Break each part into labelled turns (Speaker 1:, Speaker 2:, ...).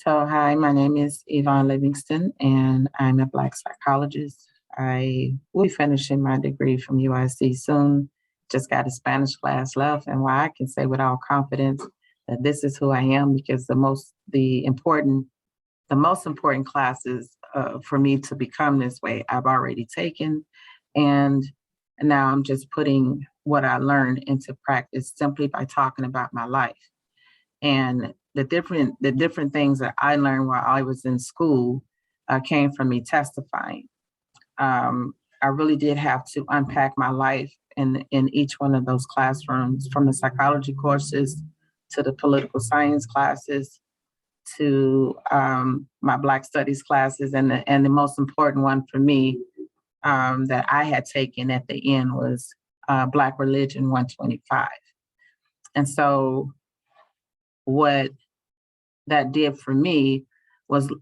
Speaker 1: So, hi, my name is Yvonne Livingston, and I'm a Black psychologist. I will be finishing my degree from UIC soon. Just got a Spanish class left, and why I can say with all confidence that this is who I am because the most important classes for me to become this way I've already taken, and now I'm just putting what I learned into practice simply by talking about my life and the different things that I learned while I was in school came from me testifying. I really did have to unpack my life in each one of those classrooms, from the psychology courses to the political science classes to my Black studies classes, and the most important one for me that I had taken at the end was Black Religion 125. And so what that did for me was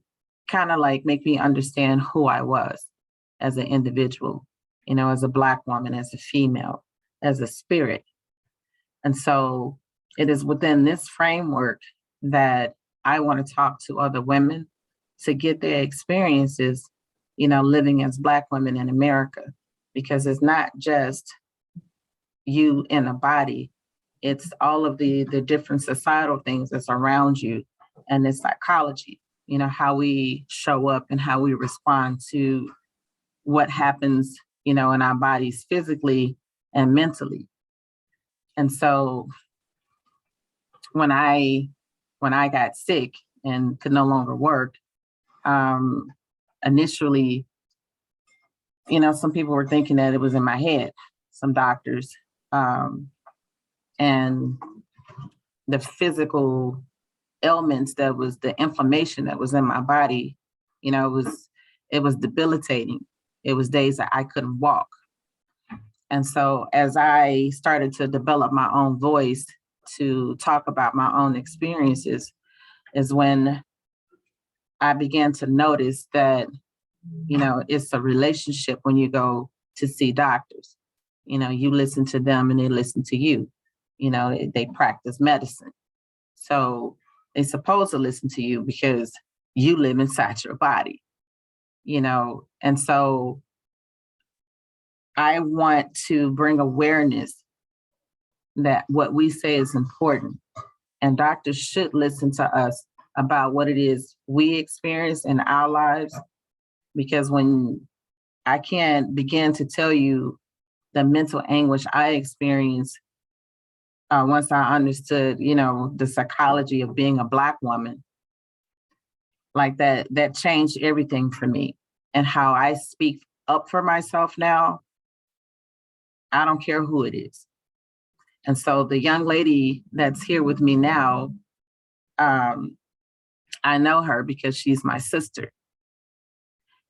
Speaker 1: kind of like make me understand who I was as an individual, as a Black woman, as a female, as a spirit. And so it is within this framework that I want to talk to other women to get their experiences, living as Black women in America, because it's not just you in a body, it's all of the different societal things that's around you, and it's psychology, how we show up and how we respond to what happens, in our bodies physically and mentally. And so when I got sick and could no longer work, initially, some people were thinking that it was in my head, some doctors, and the physical ailments, that was the inflammation that was in my body, it was debilitating. It was days that I couldn't walk. And so as I started to develop my own voice to talk about my own experiences is when I began to notice that, it's a relationship when you go to see doctors. You listen to them and they listen to you. They practice medicine. So they're supposed to listen to you because you live inside your body, and so I want to bring awareness that what we say is important, and doctors should listen to us about what it is we experience in our lives, because when I can't begin to tell you the mental anguish I experienced once I understood, the psychology of being a Black woman, like that changed everything for me, and how I speak up for myself now. I don't care who it is. And so the young lady that's here with me now, I know her because she's my sister.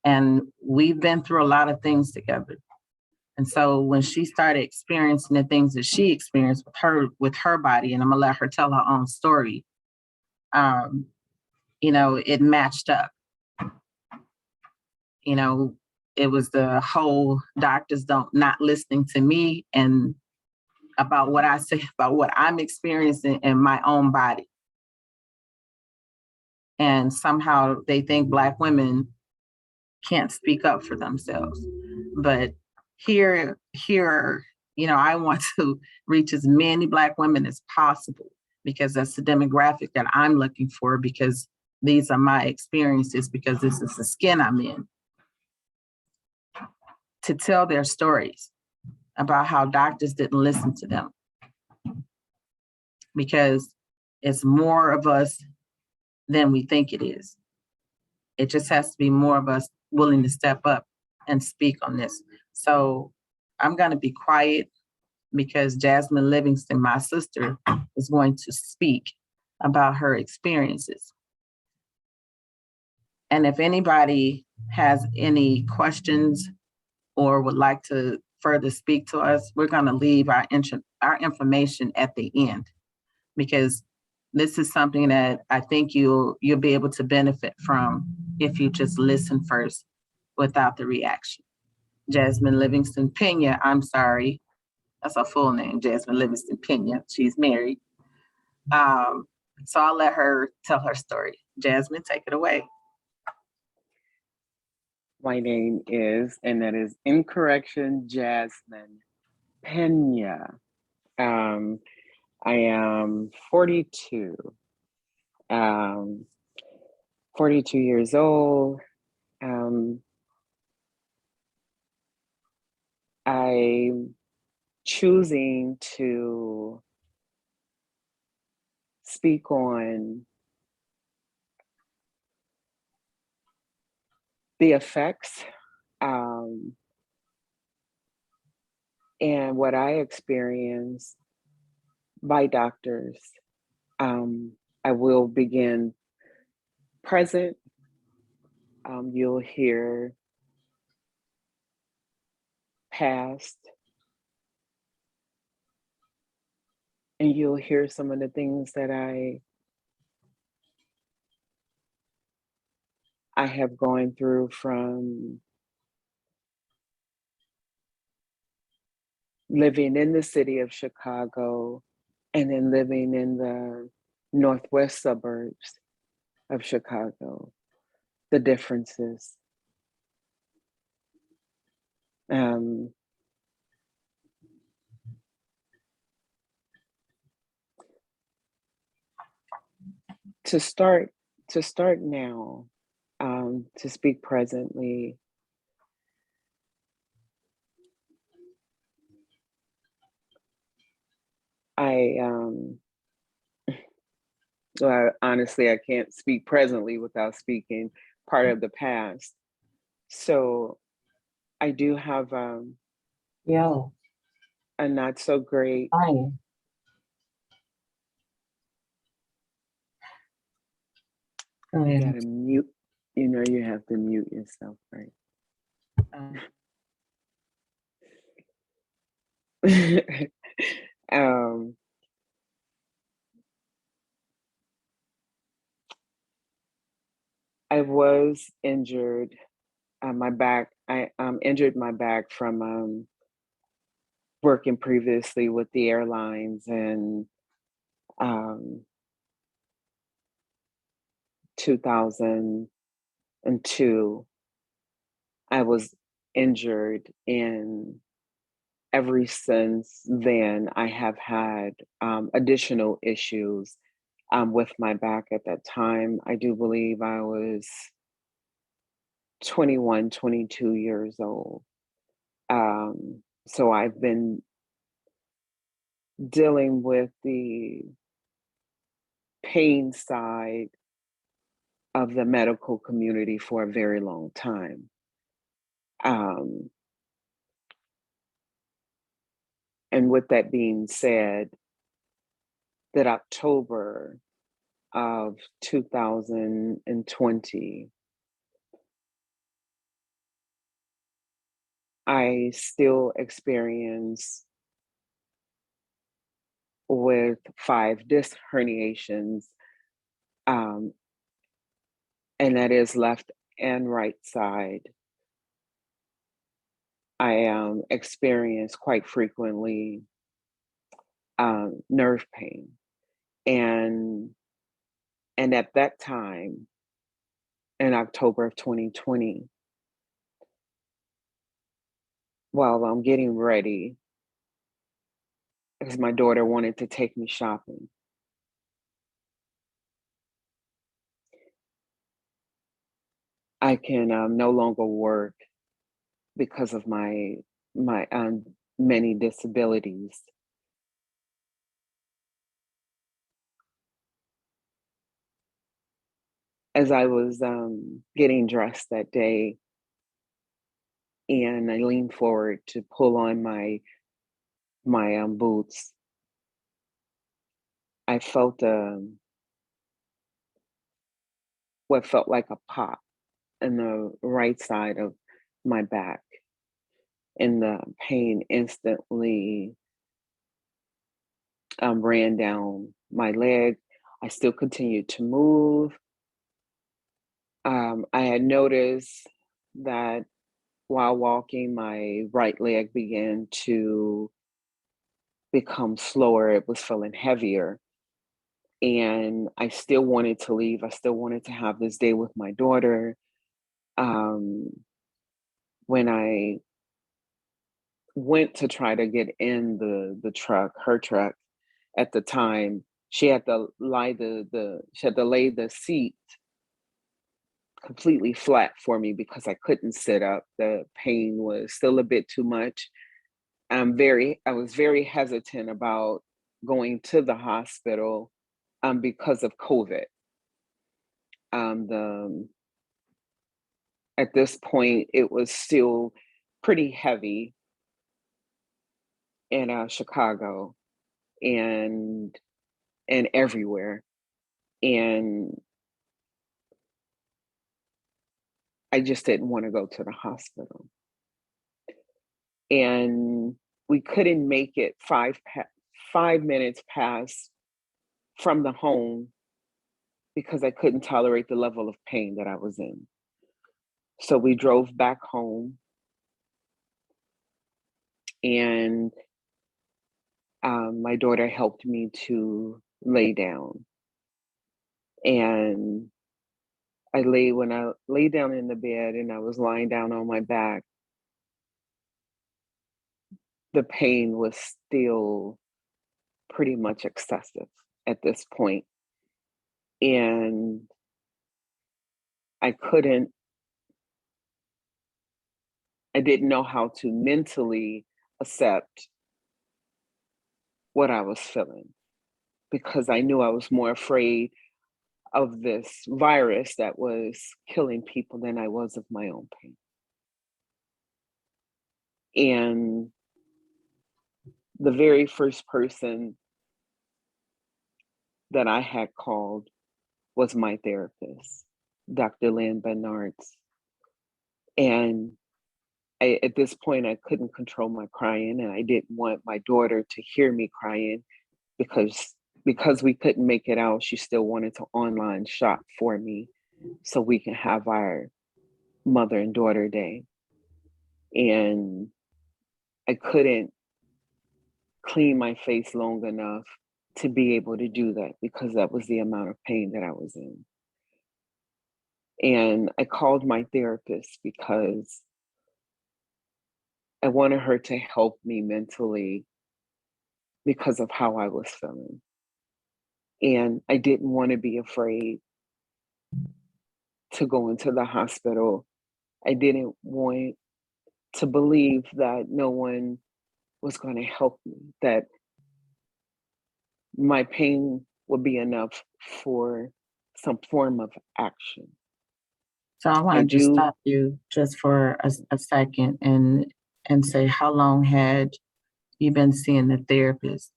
Speaker 1: And we've been through a lot of things together. And so when she started experiencing the things that she experienced with her body, and I'm gonna let her tell her own story, it matched up. It was the whole doctors don't not listening to me and about what I say about what I'm experiencing in my own body. And somehow they think Black women can't speak up for themselves. But here, I want to reach as many Black women as possible, because that's the demographic that I'm looking for, because these are my experiences, because this is the skin I'm in, to tell their stories about how doctors didn't listen to them. Because it's more of us than we think it is. It just has to be more of us willing to step up and speak on this. So I'm going to be quiet because Jasmine Livingston, my sister, is going to speak about her experiences. And if anybody has any questions or would like to further speak to us, we're going to leave our information at the end, because this is something that I think you'll be able to benefit from if you just listen first without the reaction. Jasmine Livingston Pena, I'm sorry, that's her full name, Jasmine Livingston Pena. She's married. So I'll let her tell her story. Jasmine, take it away.
Speaker 2: My name is, and that is incorrection, Jasmine Pena. I am 42. 42 years old. I'm choosing to speak on the effects and what I experienced by doctors. I will begin present. You'll hear past, and you'll hear some of the things that I have gone through, from living in the city of Chicago and then living in the northwest suburbs of Chicago, the differences. To start now, to speak presently, well, honestly, I can't speak presently without speaking part of the past. So I do have a not so great.
Speaker 1: Hi.
Speaker 2: You gotta mute. You know, you have to mute yourself, right? I was injured. My back. I injured my back from working previously with the airlines, and 2002, I was injured, and ever since then, I have had additional issues with my back. At that time, I do believe I was 21, 22 years old. So I've been dealing with the pain side of the medical community for a very long time. And with that being said, that October of 2020, I still experience with 5 disc herniations, and that is left and right side. I experience quite frequently nerve pain, and at that time, in October of 2020, while I'm getting ready, because my daughter wanted to take me shopping, I can no longer work because of my many disabilities. As I was getting dressed that day, and I leaned forward to pull on my boots, I felt what felt like a pop in the right side of my back, and the pain instantly ran down my leg. I still continued to move. I had noticed that while walking, my right leg began to become slower. It was feeling heavier. And I still wanted to leave. I still wanted to have this day with my daughter. When I went to try to get in the truck, her truck at the time, she had to lay the seat completely flat for me because I couldn't sit up. The pain was still a bit too much. I was very hesitant about going to the hospital because of COVID. The At this point, it was still pretty heavy in Chicago and everywhere, and I just didn't want to go to the hospital. And we couldn't make it 5 minutes past from the home because I couldn't tolerate the level of pain that I was in. So we drove back home, and my daughter helped me to lay down. And when I lay down in the bed and I was lying down on my back, the pain was still pretty much excessive at this point. And I couldn't, I didn't know how to mentally accept what I was feeling because I knew I was more afraid of this virus that was killing people than I was of my own pain. And the very first person that I had called was my therapist, Dr. Lynn Bernards. And at this point, I couldn't control my crying, and I didn't want my daughter to hear me crying because we couldn't make it out. She still wanted to online shop for me so we can have our mother and daughter day. And I couldn't clean my face long enough to be able to do that because that was the amount of pain that I was in. And I called my therapist because I wanted her to help me mentally because of how I was feeling. And I didn't want to be afraid to go into the hospital. I didn't want to believe that no one was going to help me, that my pain would be enough for some form of action.
Speaker 1: So I
Speaker 2: I
Speaker 1: want to just
Speaker 2: do.
Speaker 1: stop you just for a second and say, how long had you been seeing the therapist?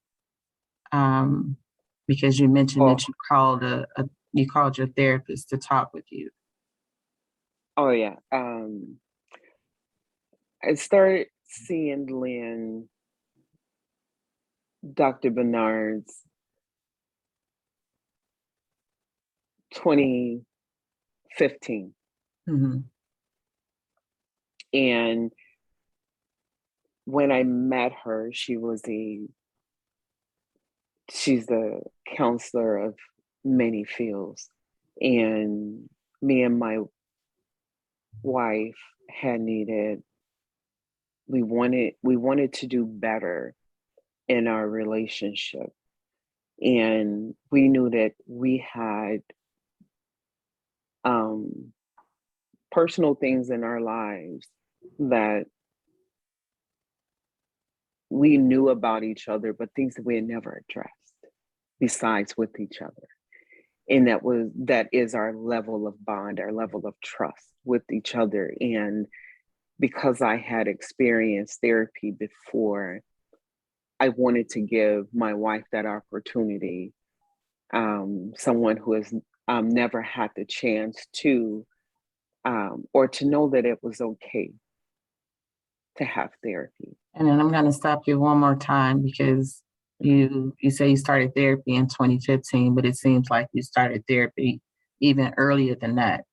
Speaker 1: Because you mentioned
Speaker 2: Oh,
Speaker 1: that you called your therapist to talk with you.
Speaker 2: oh yeah. I started seeing Dr. Bernard's 2015.
Speaker 1: Mhm.
Speaker 2: And when I met her, she's the counselor of many fields. And me and my wife had we wanted to do better in our relationship. And we knew that we had um, personal things in our lives that we knew about each other, but things that we had never addressed besides with each other. And that is our level of bond, our level of trust with each other. And because I had experienced therapy before, I wanted to give my wife that opportunity. Someone who has never had the chance to, or to know that it was okay to have therapy.
Speaker 1: And then I'm going to stop you one more time because you say you started therapy in 2015, but it seems like you started therapy even earlier than that.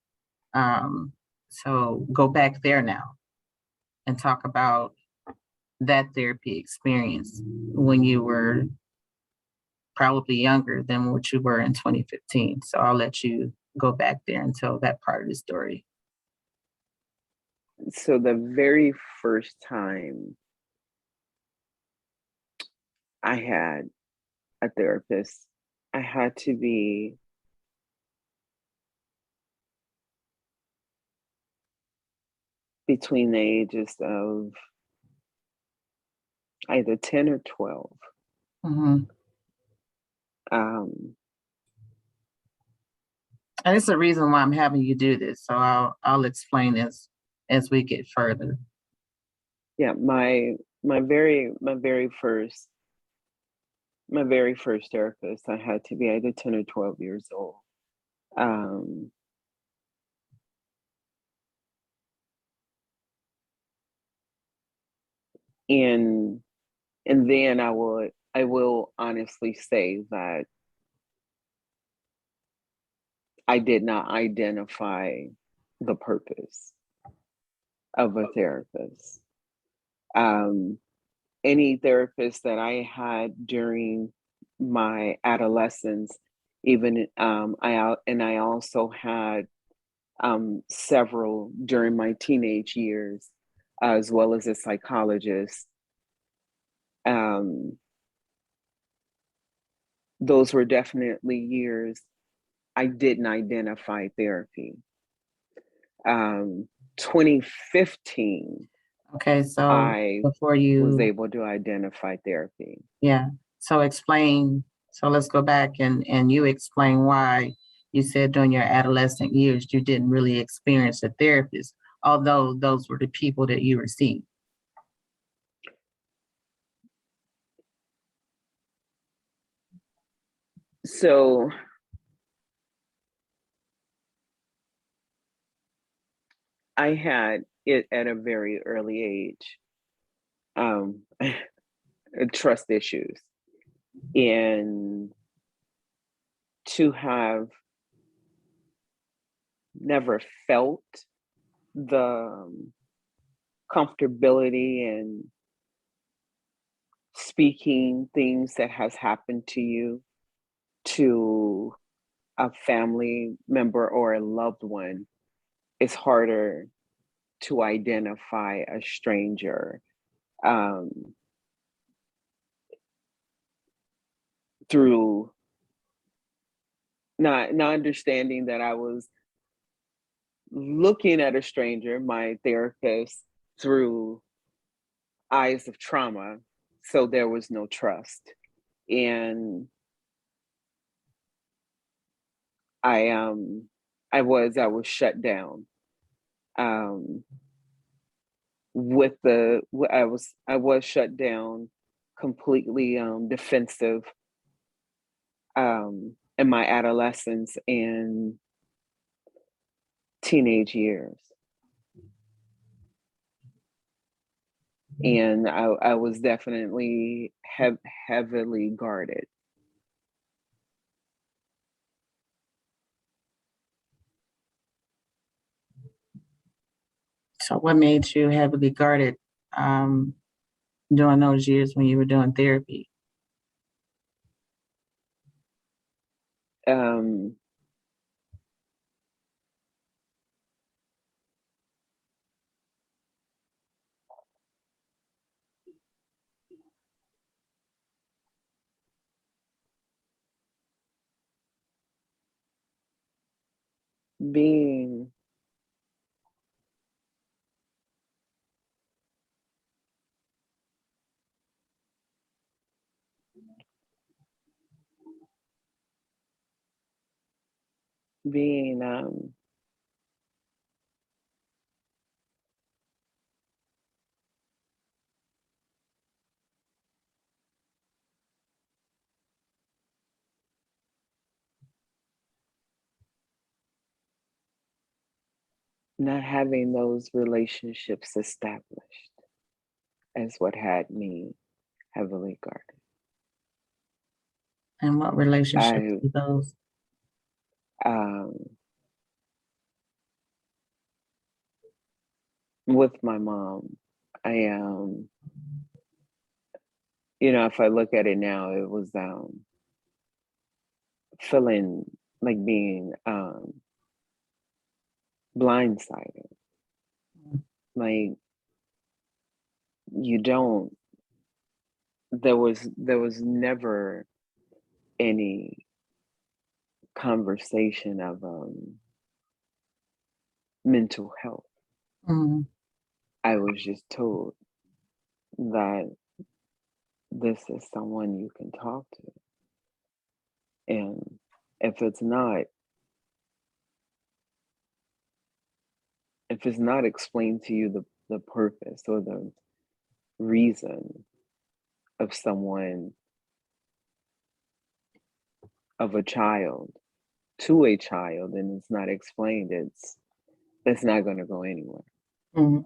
Speaker 1: So go back there now and talk about that therapy experience when you were probably younger than what you were in 2015. So I'll let you go back there and tell that part of the story.
Speaker 2: So the very first time I had a therapist, I had to be between the ages of either 10 or 12.
Speaker 1: Hmm.
Speaker 2: Um,
Speaker 1: And it's the reason why I'm having you do this. So I'll explain as we get further.
Speaker 2: yeah, my very first therapist, I had to be either 10 or 12 years old. Um, and and then I will honestly say that I did not identify the purpose of a therapist. Um, any therapist that I had during my adolescence, even I also had several during my teenage years, as well as a psychologist. Um, those were definitely years I didn't identify therapy. Um, 2015,
Speaker 1: Okay, so
Speaker 2: I
Speaker 1: before
Speaker 2: was
Speaker 1: you,
Speaker 2: able to identify therapy.
Speaker 1: yeah, so explain. So let's go back and you explain why you said during your adolescent years you didn't really experience a therapist, although those were the people that you were seeing.
Speaker 2: So I had it at a very early age, um, trust issues. And to have never felt the comfortability in speaking things that has happened to you to a family member or a loved one, it's harder to identify a stranger um, through not understanding that I was looking at a stranger, my therapist, through eyes of trauma. So there was no trust. And I I was shut down. Um with the I was shut down, completely defensive in my adolescence and teenage years. And I was definitely heavily guarded.
Speaker 1: So what made you heavily guarded um, during those years when you were doing therapy?
Speaker 2: Um, being being not having those relationships established is what had me heavily guarded.
Speaker 1: And what relationships
Speaker 2: I
Speaker 1: were those?
Speaker 2: um, with my mom, I you know, if I look at it now, it was feeling like being blindsided. Like you don't there was never any conversation of mental health.
Speaker 1: Mm,
Speaker 2: I was just told that this is someone you can talk to. And if it's not if it's not explained to you the purpose or the reason of someone of a child to a child and it's not explained, it's not going to go anywhere.
Speaker 1: mm,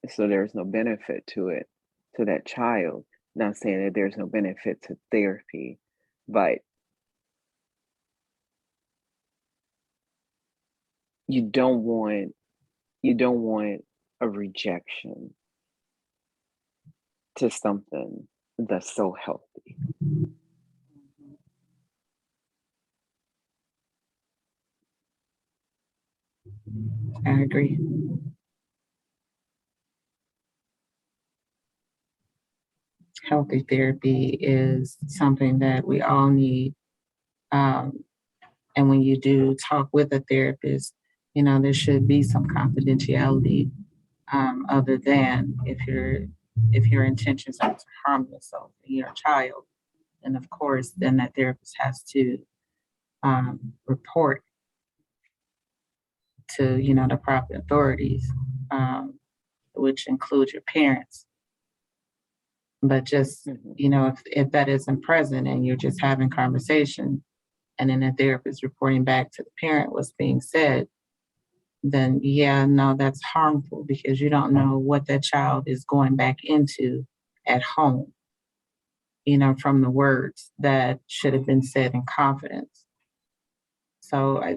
Speaker 2: So there's no benefit to it, to that child. Not saying that there's no benefit to therapy, but you don't want you don't want a rejection to something that's so healthy.
Speaker 1: I agree. Healthy therapy is something that we all need. Um, and when you do talk with a therapist, there should be some confidentiality, other than if your intentions are to harm yourself and your child. And of course, then that therapist has to report to the proper authorities, um, which include your parents. But just
Speaker 2: Hmm.
Speaker 1: if that isn't present and you're just having conversation, and then the therapist reporting back to the parent what's being said, then yeah, no, that's harmful because you don't know what that child is going back into at home, from the words that should have been said in confidence. So I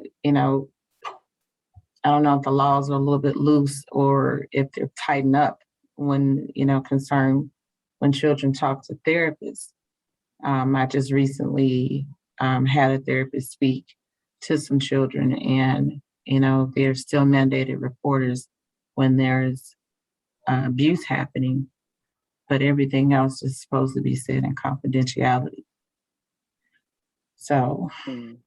Speaker 1: don't know if the laws are a little bit loose or if they're tightened up when, concern when children talk to therapists. I just recently had a therapist speak to some children, and they're still mandated reporters when there's abuse happening, but everything else is supposed to be said in confidentiality. So
Speaker 2: Mm.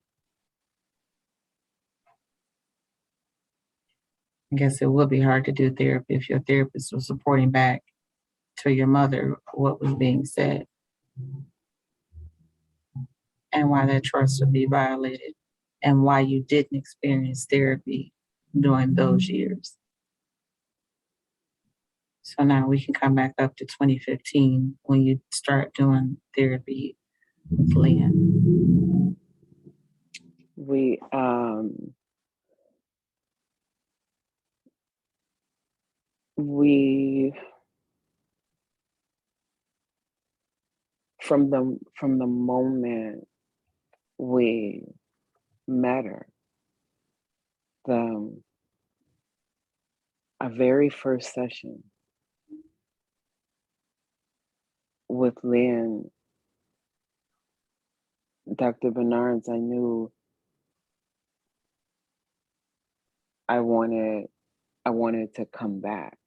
Speaker 1: I guess it would be hard to do therapy if your therapist was reporting back to your mother what was being said and why that trust would be violated and why you didn't experience therapy during those years. So now we can come back up to 2015 when you start doing therapy with Lynn.
Speaker 2: We we from the moment we met her, the our very first session with Lynn, Dr. Bernard's, I knew I wanted I wanted to come back,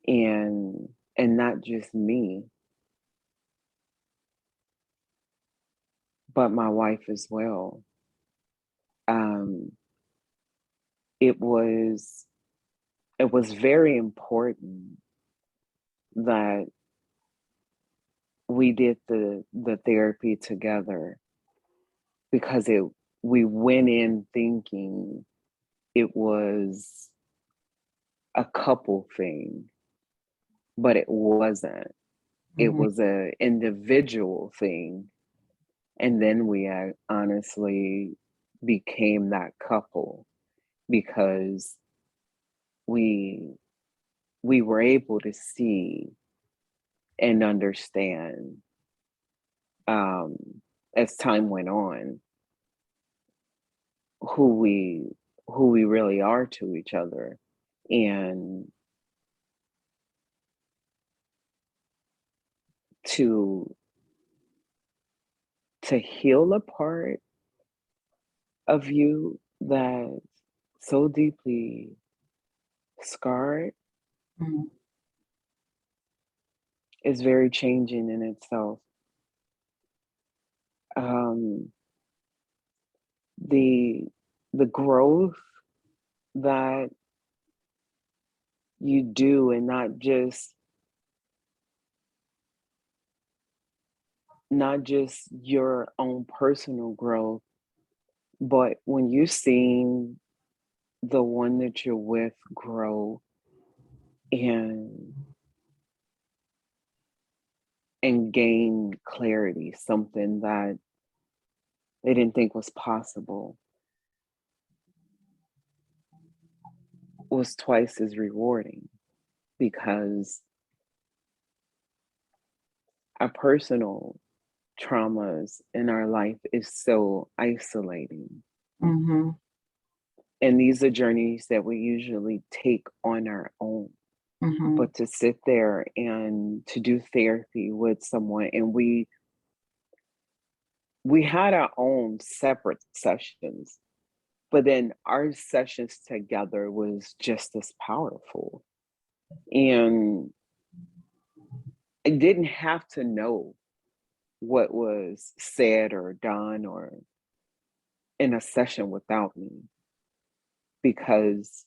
Speaker 2: and not just me, but my wife as well. Um, it was it was very important that we did the therapy together because it we went in thinking it was a couple thing, but it wasn't. It
Speaker 1: Mhm.
Speaker 2: was a individual thing, and then we honestly became that couple because we we were able to see and understand, um, as time went on, who we who we really are to each other, and to heal a part of you that so deeply scarred
Speaker 1: Mm.
Speaker 2: is very changing in itself. Um, the the growth that you do, and not just your own personal growth, but when you're seeing the one that you're with grow and gain clarity, something that they didn't think was possible, was twice as rewarding, because our personal traumas in our life is so isolating.
Speaker 1: Mm-hmm.
Speaker 2: And these are journeys that we usually take on our own.
Speaker 1: Mm-hmm.
Speaker 2: But to sit there and to do therapy with someone, and we had our own separate sessions, but then our sessions together was just as powerful. And I didn't have to know what was said or done or in a session without me, because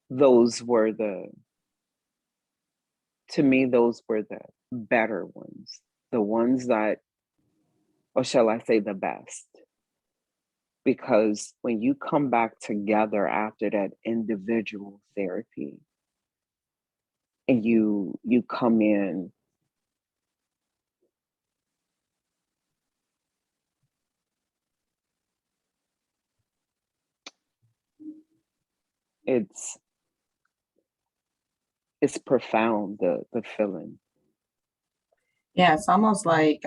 Speaker 2: those were the to me those were the better ones, the ones that, or shall I say, the best. Because when you come back together after that individual therapy, and you come in, it's profound, the feeling.
Speaker 1: Yeah, it's almost like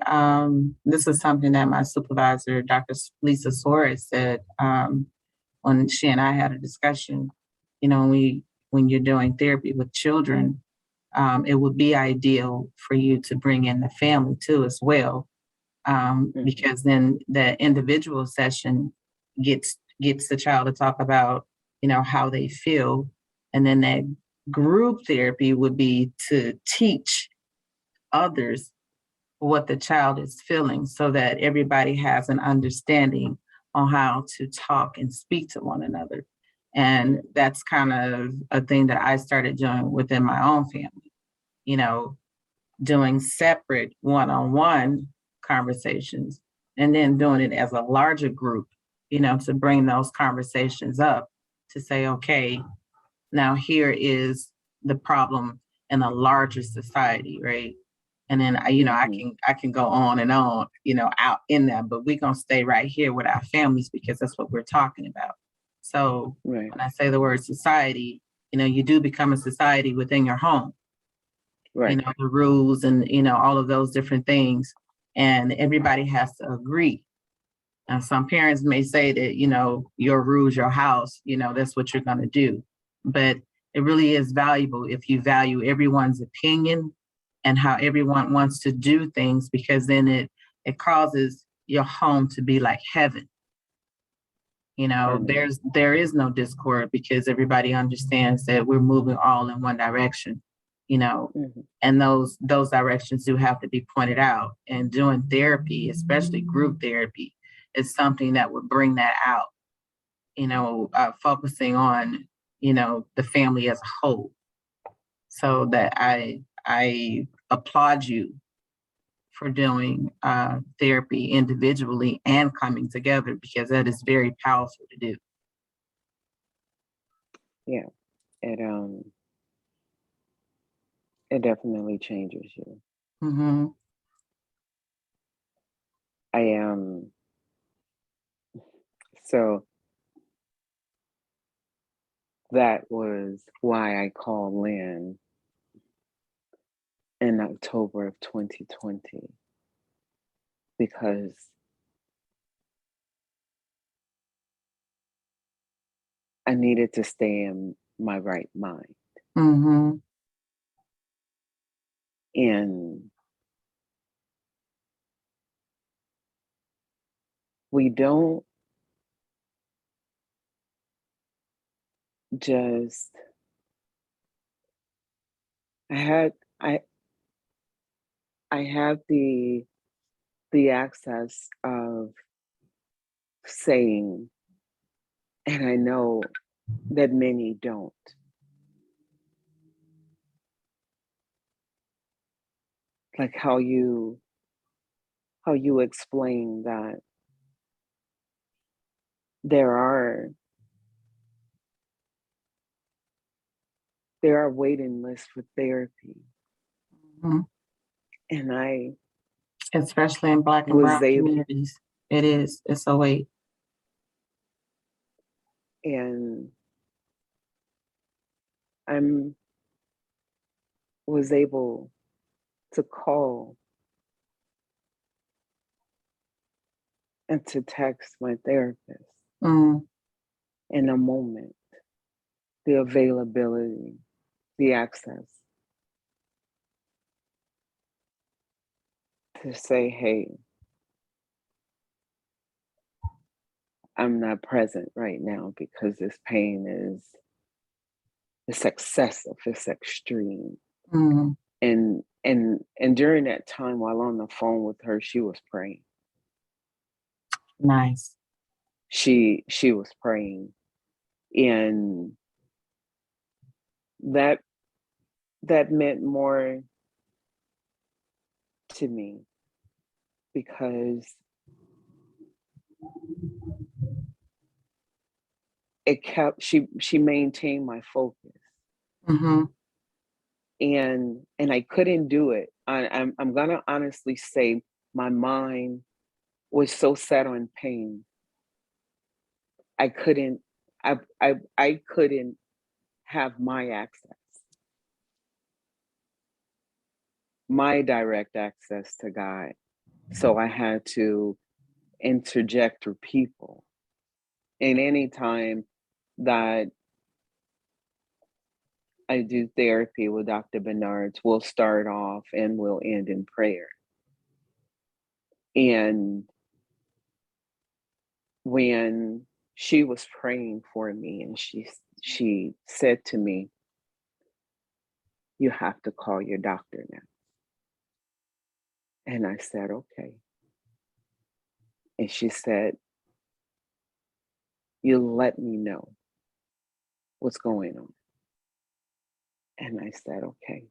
Speaker 1: this is something that my supervisor, Dr. Lisa Suarez, said when she and I had a discussion. You know, when you're doing therapy with children, it would be ideal for you to bring in the family too as well,
Speaker 2: Hmm.
Speaker 1: because then the individual session gets the child to talk about, you know, how they feel, and then that group therapy would be to teach others what the child is feeling so that everybody has an understanding on how to talk and speak to one another. And
Speaker 2: Hmm.
Speaker 1: that's kind of a thing that I started doing within my own family, you know, doing separate one on one conversations and then doing it as a larger group, you know, to bring those conversations up to say, okay, now here is the problem in a larger society, right? And then you know,
Speaker 2: Hmm.
Speaker 1: I can go on, you know, out in that, but we're gonna stay right here with our families because that's what we're talking about. So
Speaker 2: Right.
Speaker 1: when I say the word society, you know, you do become a society within your home, you
Speaker 2: Right.
Speaker 1: know, the rules and, you know, all of those different things. And everybody has to agree. And some parents may say that, you know, your rules, your house, you know, that's what you're going to do. But it really is valuable if you value everyone's opinion and how everyone wants to do things, because then it causes your home to be like heaven. You know,
Speaker 2: Harmony.
Speaker 1: there is no discord because everybody understands that we're moving all in one direction, you know,
Speaker 2: Hmm.
Speaker 1: and those directions do have to be pointed out. And doing therapy, especially group therapy, is something that would bring that out, you know, focusing on, you know, the family as a whole. So that I applaud you for doing therapy individually and coming together because that is very powerful to do.
Speaker 2: Yeah. It it definitely changes you.
Speaker 1: Hmm.
Speaker 2: I am so that was why I called Lynn in October of 2020, because I needed to stay in my right mind.
Speaker 1: Hmm.
Speaker 2: And we don't just, I had, I, I have the access of saying, and I know that many don't, like how you explain that there are waiting lists for therapy.
Speaker 1: Mhm.
Speaker 2: And I
Speaker 1: Especially in Black and
Speaker 2: was
Speaker 1: Brown
Speaker 2: able,
Speaker 1: communities. It is. It's a wait.
Speaker 2: and I'm was able to call and to text my therapist
Speaker 1: Mm,
Speaker 2: in a moment, the availability, the access to say, hey, I'm not present right now because this pain it's excessive, it's extreme.
Speaker 1: mm,
Speaker 2: And during that time while on the phone with her, she was praying.
Speaker 1: nice.
Speaker 2: She was praying. And that that meant more to me because it kept she maintained my focus.
Speaker 1: Mm-hmm.
Speaker 2: And I couldn't do it. I'm gonna honestly say my mind was so set on pain. I couldn't I couldn't have my access, my direct access to God. So I had to interject through people. And anytime that I do therapy with Dr. Bernard, we'll start off and we'll end in prayer. And when she was praying for me and she said to me, you have to call your doctor now. And I said, okay. And she said, you let me know what's going on. And I said, okay.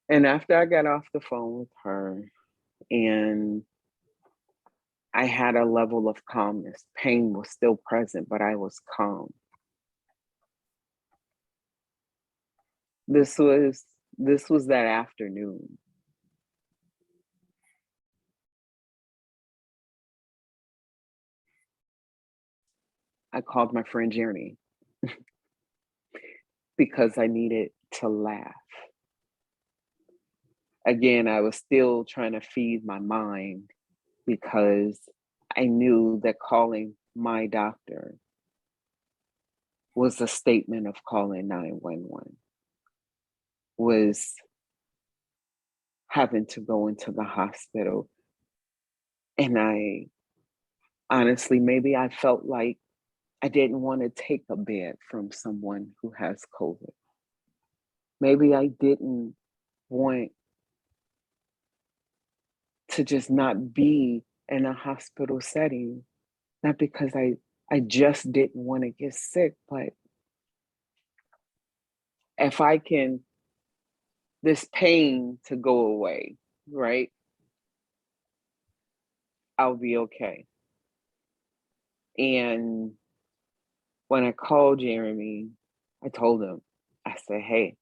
Speaker 2: And after I got off the phone with her and I had a level of calmness, pain was still present, but I was calm. This was that afternoon. I called my friend Jeremy because I needed to laugh. Again, I was still trying to feed my mind because I knew that calling my doctor was a statement of calling 911, was having to go into the hospital. And I honestly, maybe I felt like I didn't want to take a bed from someone who has COVID. Maybe I didn't want to just not be in a hospital setting, not because I just didn't want to get sick, but if I can, this pain to go away, right? I'll be okay. And when I called Jeremy, I told him, I said, hey,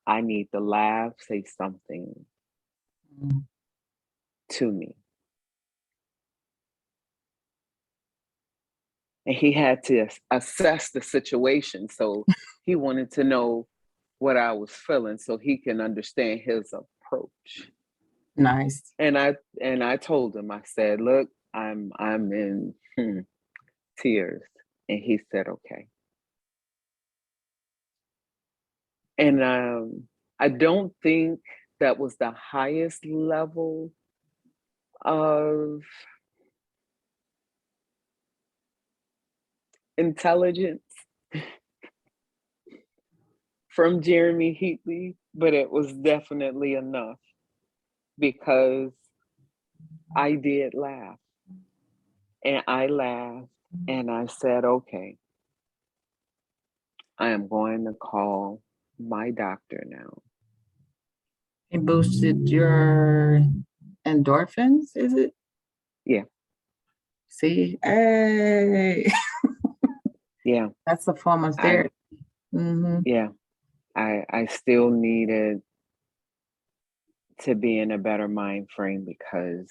Speaker 2: I need the lab say something
Speaker 1: Mm.
Speaker 2: to me. And he had to assess the situation. So he wanted to know what I was feeling so he can understand his approach.
Speaker 1: Nice.
Speaker 2: And I told him, I said, look, I'm in tears. And he said, okay. And I don't think that was the highest level of intelligence from Jeremy Heatley, but it was definitely enough because I did laugh. And I laughed and I said, okay, I am going to call my doctor now.
Speaker 1: It boosted your endorphins, is it?
Speaker 2: Yeah.
Speaker 1: See, hey,
Speaker 2: Yeah.
Speaker 1: that's a form of
Speaker 2: I
Speaker 1: therapy. Mm-hmm.
Speaker 2: yeah. I still needed to be in a better mind frame because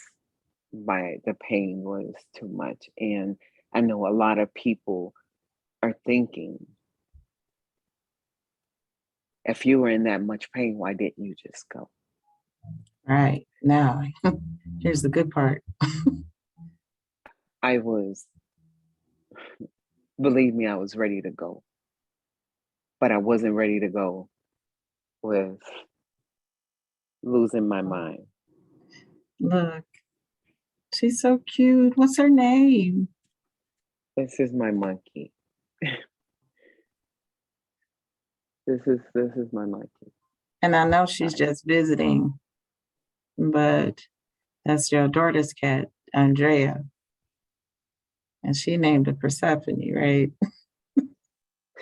Speaker 2: the pain was too much. And I know a lot of people are thinking, if you were in that much pain, why didn't you just go?
Speaker 1: Right. Now, here's the good part.
Speaker 2: I was, believe me, I was ready to go, but I wasn't ready to go with losing my mind.
Speaker 1: Look, she's so cute. What's her name?
Speaker 2: This is my monkey. This is my monkey.
Speaker 1: And I know she's just visiting, but that's your daughter's cat, Andrea. And she named her Persephone, right?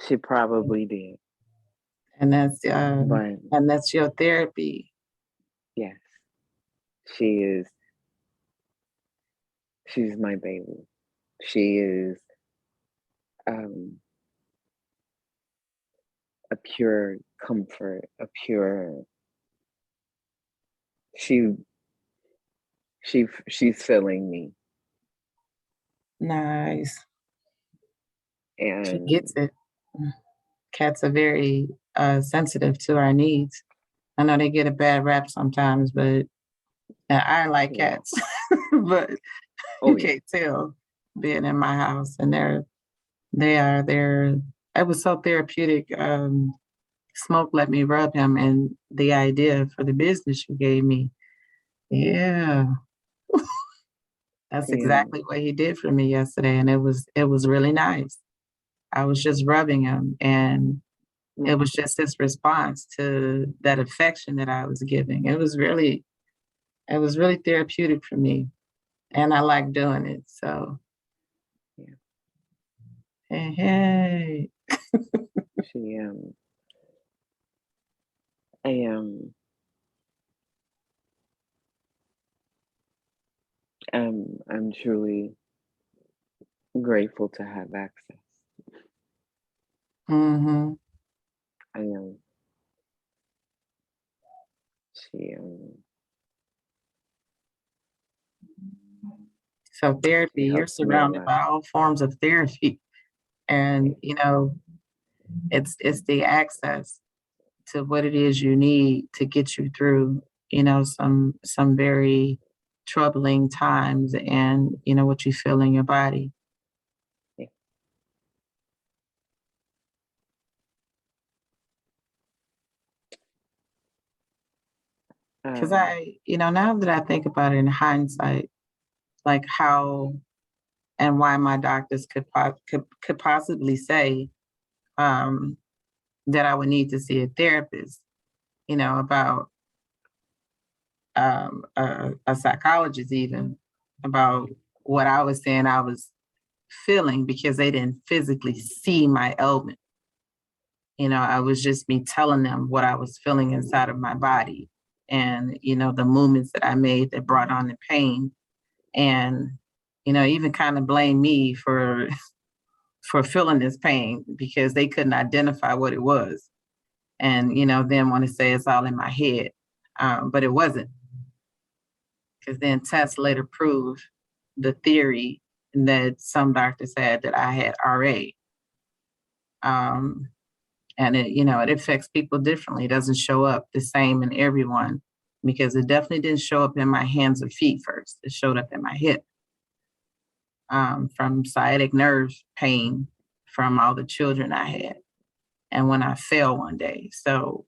Speaker 2: She probably did,
Speaker 1: And
Speaker 2: but
Speaker 1: that's your therapy.
Speaker 2: yes, she is. She's my baby. She is um, a pure comfort, a pure. She she's filling me,
Speaker 1: Nice. She
Speaker 2: and
Speaker 1: gets it. Cats are very sensitive to our needs. I know they get a bad rap sometimes, but I like
Speaker 2: yeah.
Speaker 1: cats. But
Speaker 2: Oh
Speaker 1: you
Speaker 2: yeah,
Speaker 1: can't tell being in my house, and they're. It was so therapeutic. Smoke let me rub him, and the idea for the business you gave me, yeah, that's
Speaker 2: and
Speaker 1: exactly what he did for me yesterday, and it was really nice. I was just rubbing him, and it
Speaker 2: mm,
Speaker 1: was just his response to that affection that I was giving. It was really therapeutic for me, and I like doing it. So,
Speaker 2: yeah,
Speaker 1: hey, hey.
Speaker 2: she I am I'm truly grateful to have access.
Speaker 1: Hmm.
Speaker 2: I am. She
Speaker 1: So
Speaker 2: she
Speaker 1: therapy, you're
Speaker 2: helps me a
Speaker 1: surrounded
Speaker 2: lot.
Speaker 1: by all forms of therapy,
Speaker 2: Yeah,
Speaker 1: and it's the access to what it is you need to get you through, some very troubling times, and what you feel in your body.
Speaker 2: yeah.
Speaker 1: Because
Speaker 2: Um,
Speaker 1: now that I think about it in hindsight, like how and why my doctors could possibly say um, that I would need to see a therapist, about a psychologist, even about what I was saying I was feeling, because they didn't physically see my ailment. I was just me telling them what I was feeling inside of my body, and the movements that I made that brought on the pain, and even kind of blame me for feeling this pain because they couldn't identify what it was, and then want to say it's all in my head, but it wasn't, because then tests later proved the theory that some doctors had, that I had RA. Um, and it affects people differently. It doesn't show up the same in everyone, because it definitely didn't show up in my hands or feet first. It showed up in my hip, from sciatic nerve pain from all the children I had. and when I fell one day. So,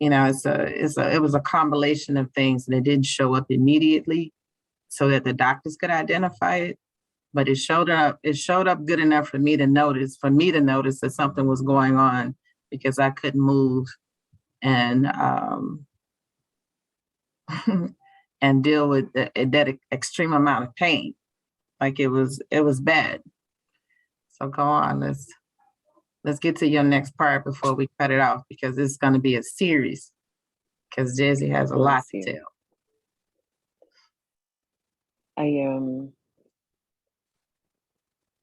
Speaker 1: it was a combination of things, and it didn't show up immediately so that the doctors could identify it, but it showed up good enough for me to notice that something was going on because I couldn't move and and deal with that extreme amount of pain. Like it was bad. So go on, let's get to your next part before we cut it off, because it's going to be a series, because Jazzy has a lot
Speaker 2: Bless
Speaker 1: to
Speaker 2: you.
Speaker 1: tell.
Speaker 2: I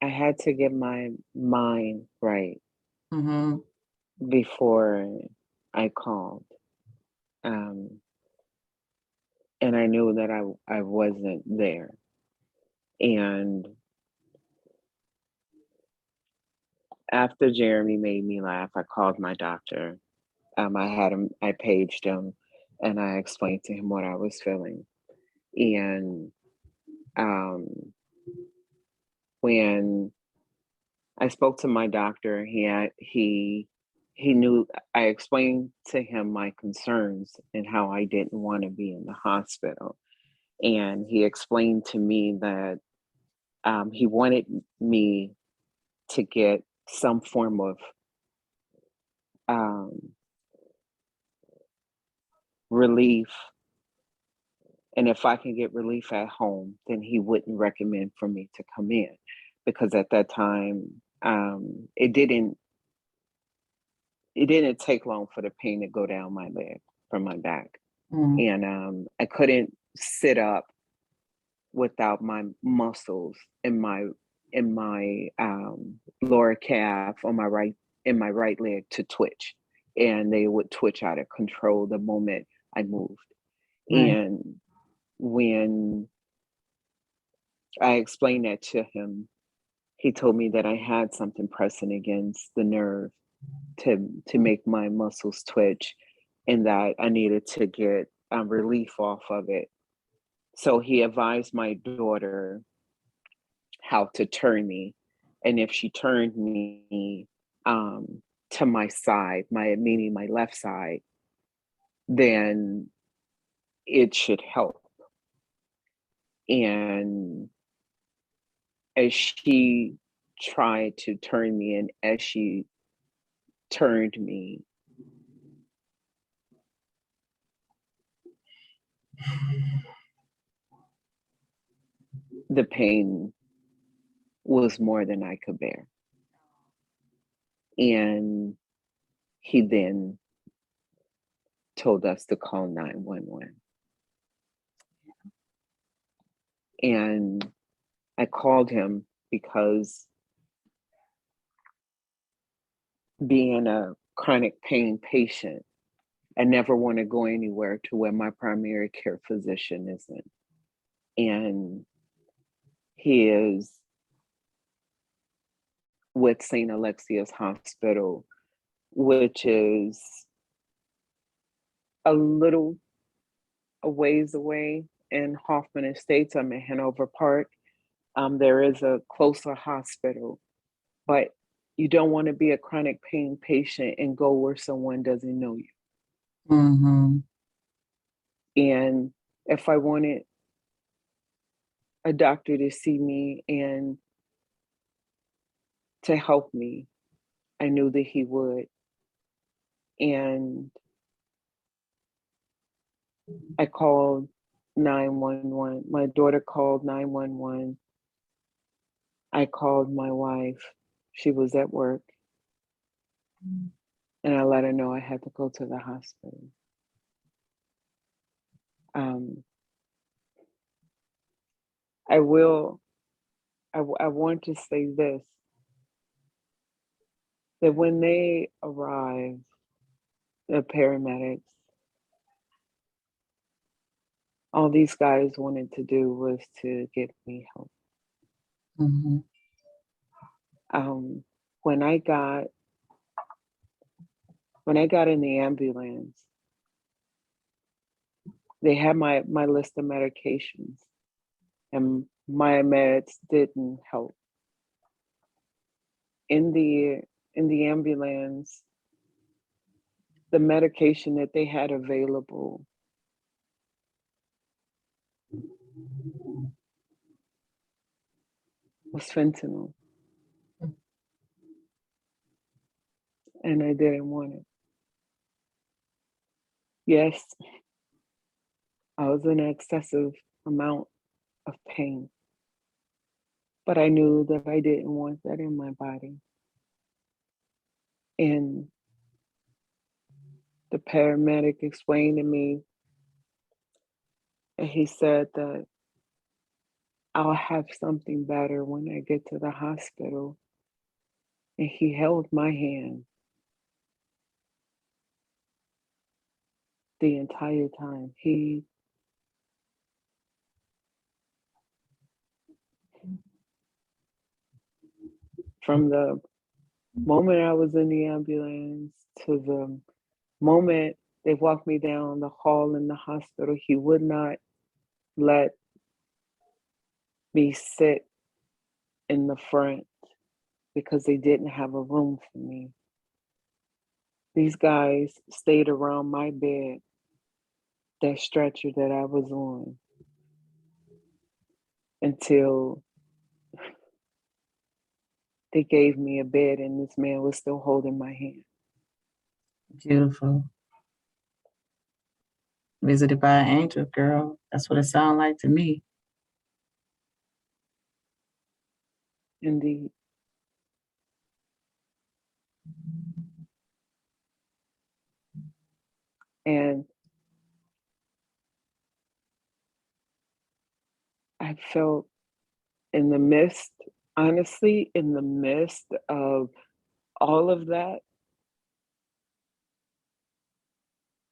Speaker 2: I had to get my mind right
Speaker 1: Mm-hmm.
Speaker 2: before I called. Um, and I knew that I wasn't there. And after Jeremy made me laugh, I called my doctor. I paged him, and I explained to him what I was feeling. And um, when I spoke to my doctor, he knew. I explained to him my concerns and how I didn't want to be in the hospital, and he explained to me that he wanted me to get some form of um, relief. And if I can get relief at home, then he wouldn't recommend for me to come in, because at that time, it didn't take long for the pain to go down my leg from my back.
Speaker 1: Mm-hmm.
Speaker 2: And I couldn't sit up without my muscles in my lower calf on my right in my right leg to twitch, and they would twitch out of control the moment I moved.
Speaker 1: Right.
Speaker 2: And when I explained that to him, he told me that I had something pressing against the nerve to make my muscles twitch, and that I needed to get relief off of it. So he advised my daughter how to turn me, and if she turned me to my side, my meaning my left side, then it should help. And as she tried to turn me, and as she turned me, the pain was more than I could bear. And he then told us to call 911. And I called him because, being a chronic pain patient, I never want to go anywhere to where my primary care physician isn't. And he is with St. Alexia's Hospital, which is a little a ways away in Hoffman Estates. I'm in Hanover Park. There is a closer hospital, but you don't want to be a chronic pain patient and go where someone doesn't know you.
Speaker 1: Mm-hmm.
Speaker 2: And if I wanted a doctor to see me and to help me, I knew that he would. And I called 911. My daughter called 911. I called my wife. She was at work. And I let her know I had to go to the hospital. Um, I will, I want to say this, that when they arrived, the paramedics, all these guys wanted to do was to get me help.
Speaker 1: Mm-hmm.
Speaker 2: Um, when I got in the ambulance, they had my list of medications, and my meds didn't help. In the ambulance, the medication that they had available was fentanyl, and I didn't want it. Yes, I was in an excessive amount of pain, but I knew that I didn't want that in my body. And the paramedic explained to me, and he said that I'll have something better when I get to the hospital. And he held my hand the entire time. From the moment I was in the ambulance to the moment they walked me down the hall in the hospital, he would not let me sit in the front because they didn't have a room for me. These guys stayed around my bed, that stretcher that I was on, until they gave me a bed, and this man was still holding my hand.
Speaker 1: Beautiful. Visited by an angel, girl. That's what it sounded like to me.
Speaker 2: Indeed. And I felt in the midst, honestly, in the midst of all of that,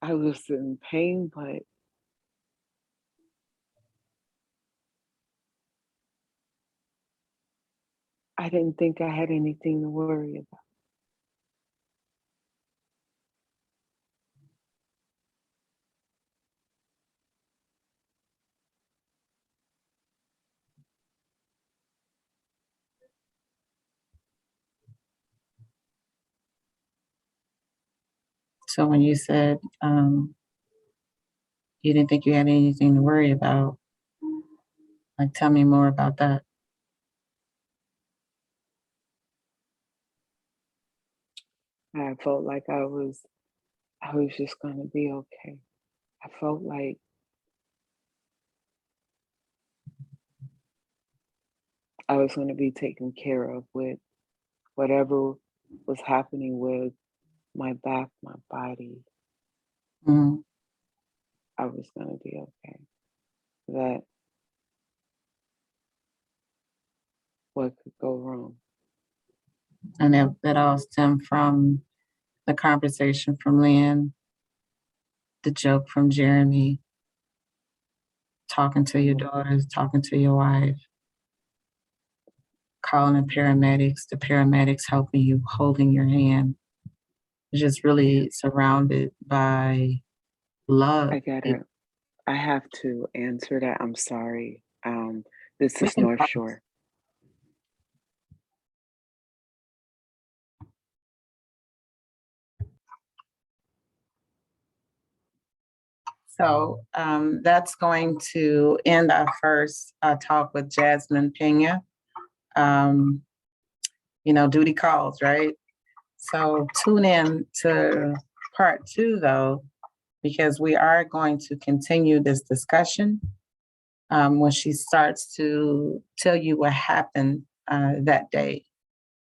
Speaker 2: I was in pain, but I didn't think I had anything to worry about.
Speaker 1: So when you said you didn't think you had anything to worry about, like, tell me more about that.
Speaker 2: I felt like I was just gonna be okay. I felt like I was gonna be taken care of with whatever was happening with my back, my body.
Speaker 1: Mm.
Speaker 2: I was gonna be okay. That what could go wrong?
Speaker 1: And that all stemmed from the conversation from Lynn, the joke from Jeremy, talking to your daughters, talking to your wife, calling the paramedics helping you, holding your hand. Just really surrounded by love.
Speaker 2: I have to answer that. I'm sorry. This
Speaker 1: We
Speaker 2: is
Speaker 1: can
Speaker 2: North
Speaker 1: pause.
Speaker 2: Shore.
Speaker 1: So that's going to end our first talk with Jasmine Pena. Duty calls, right? So tune in to part 2, though, because we are going to continue this discussion when she starts to tell you what happened that day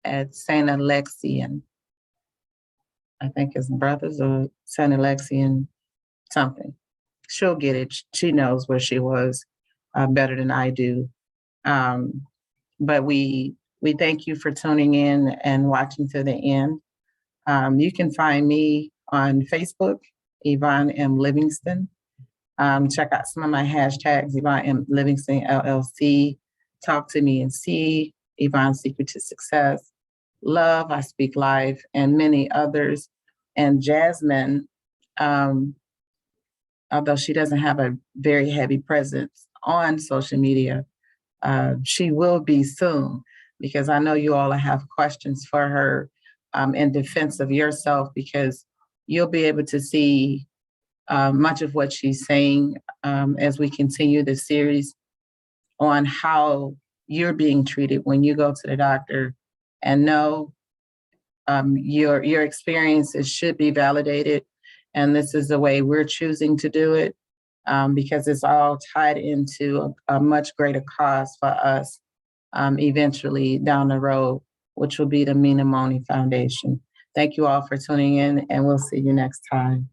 Speaker 1: at St. Alexian. I think it's Brothers or St. Alexian something. She'll get it. She knows where she was better than I do. But we thank you for tuning in and watching to the end. You can find me on Facebook, Yvonne M. Livingston. Check out some of my hashtags, Yvonne M. Livingston LLC, Talk to Me and See, Yvonne's Secret to Success, Love, I Speak Life, and many others. And Jasmine, although she doesn't have a very heavy presence on social media, she will be soon, because I know you all have questions for her in defense of yourself, because you'll be able to see much of what she's saying as we continue the series on how you're being treated when you go to the doctor, and know your experiences should be validated, and this is the way we're choosing to do it, because it's all tied into a much greater cause for us eventually down the road, which will be the Mina Moni Foundation. Thank you all for tuning in, and we'll see you next time.